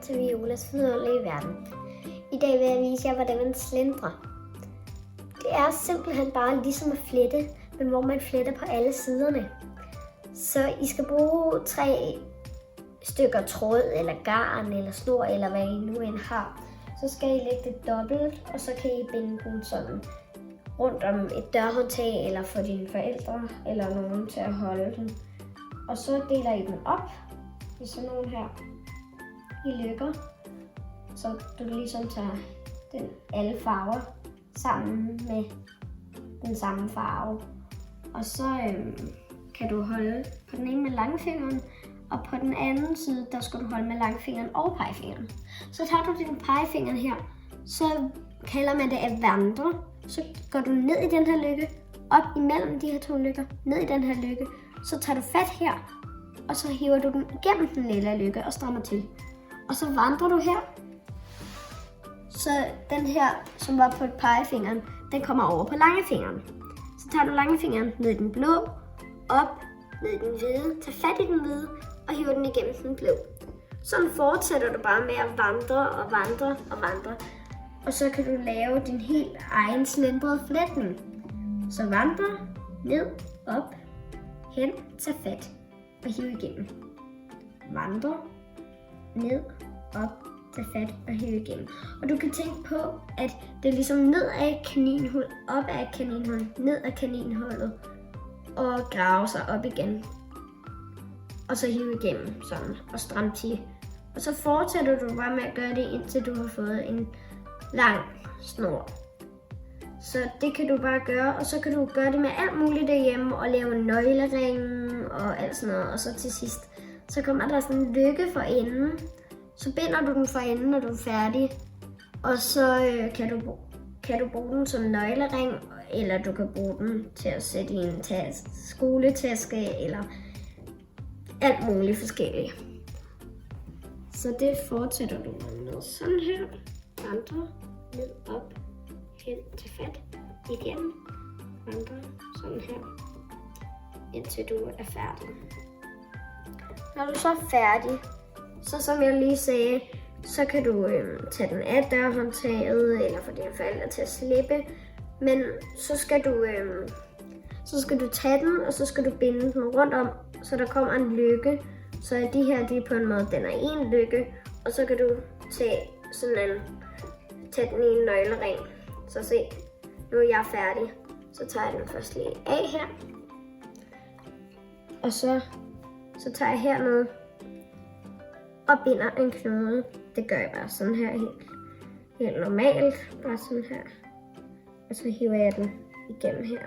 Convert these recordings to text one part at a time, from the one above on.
til Violas vidunderlige verden. I dag vil jeg vise jer, hvordan man slendrer. Det er simpelthen bare ligesom at flette, men hvor man fletter på alle siderne. Så I skal bruge 3 stykker tråd, eller garn, eller snor, eller hvad I nu end har. Så skal I lægge det dobbelt, og så kan I binde den sådan rundt om et dørhåndtag, eller få dine forældre, eller nogen til at holde den. Og så deler I den op i sådan nogle her i lykker, så du ligesom tager alle farver sammen med den samme farve. Og så kan du holde på den ene med langfingeren, og på den anden side, der skal du holde med langfingeren og pegefingeren. Så tager du din pegefinger her, så kalder man det at vandre. Så går du ned i den her lykke, op imellem de her 2 lykker, ned i den her lykke. Så tager du fat her, og så hiver du den igennem den lille lykke og strammer til. Og så vandrer du her. Så den her, som var på pegefingeren, den kommer over på langefingeren. Så tager du langefingeren ned i den blå, op, ned i den hvide, tag fat i den hvide og hiver den igennem den blå. Sådan fortsætter du bare med at vandre og vandre og vandre. Og så kan du lave din helt egen slendrede flætning. Så vandre, ned, op, hen, tag fat og hive igennem. Vandre, ned, op, tag fat og hive igennem. Og du kan tænke på, at det er ligesom ned af kaninhul, op af kaninhul, ned af kaninhullet og grave sig op igen. Og så hive igennem sådan og stramme til. Og så fortsætter du bare med at gøre det, indtil du har fået en lang snor. Så det kan du bare gøre, og så kan du gøre det med alt muligt derhjemme og lave nøgleringen og alt sådan noget. Og så til sidst, så kommer der sådan en lykke for enden. Så binder du den for enden, når du er færdig. Og så kan du bruge den som nøglering, eller du kan bruge den til at sætte i en skoletaske, eller alt muligt forskelligt. Så det fortsætter du med sådan her. Vandre, ned, op, hen, til fat, igen. Vandre, sådan her, indtil du er færdig. Når du så er færdig, så som jeg lige sagde, så kan du tage den af dørhåndtaget, eller få dine forældre til at slippe. Men så skal du tage den, og så skal du binde den rundt om, så der kommer en lykke. Så de her, de er på en måde, den er en lykke, og så kan du tage den i en nøglering. Så se, nu er jeg færdig. Så tager jeg den først lige af her. Og så tager jeg hernede og binder en knude. Det gør jeg bare sådan her helt normalt. Bare sådan her. Og så hiver jeg den igennem her.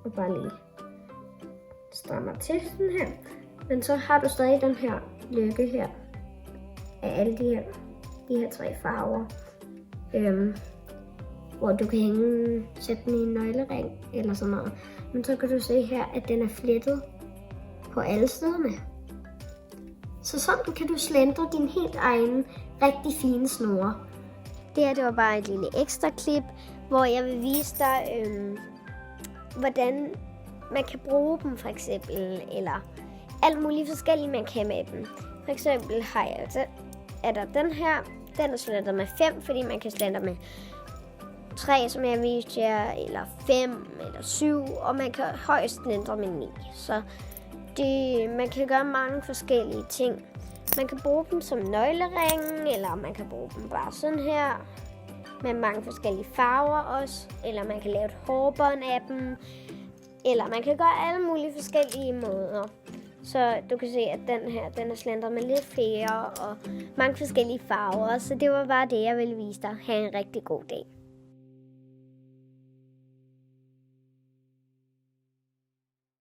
Og bare lige strammer til sådan her. Men så har du stadig den her lykke her. Af alle de her 3 farver. Hvor du kan sætte den i en nøglering eller sådan noget. Men så kan du se her, at den er flettet på alle siderne. Så sådan kan du slendre din helt egen, rigtig fine snore. Det her, det var bare et lille ekstra klip, hvor jeg vil vise dig, hvordan man kan bruge dem for eksempel, eller alt muligt forskelligt, man kan med dem. For eksempel er der den her, den er slendret med 5, fordi man kan slendre med 3, som jeg viste jer, eller 5, eller 7, og man kan højst slendre med 9. Så man kan gøre mange forskellige ting. Man kan bruge dem som nøglering, eller man kan bruge dem bare sådan her, med mange forskellige farver også, eller man kan lave et hårbånd af dem, eller man kan gøre alle mulige forskellige måder. Så du kan se, at den her, den er slendret med lidt flere og mange forskellige farver, så det var bare det, jeg ville vise dig. Ha' en rigtig god dag.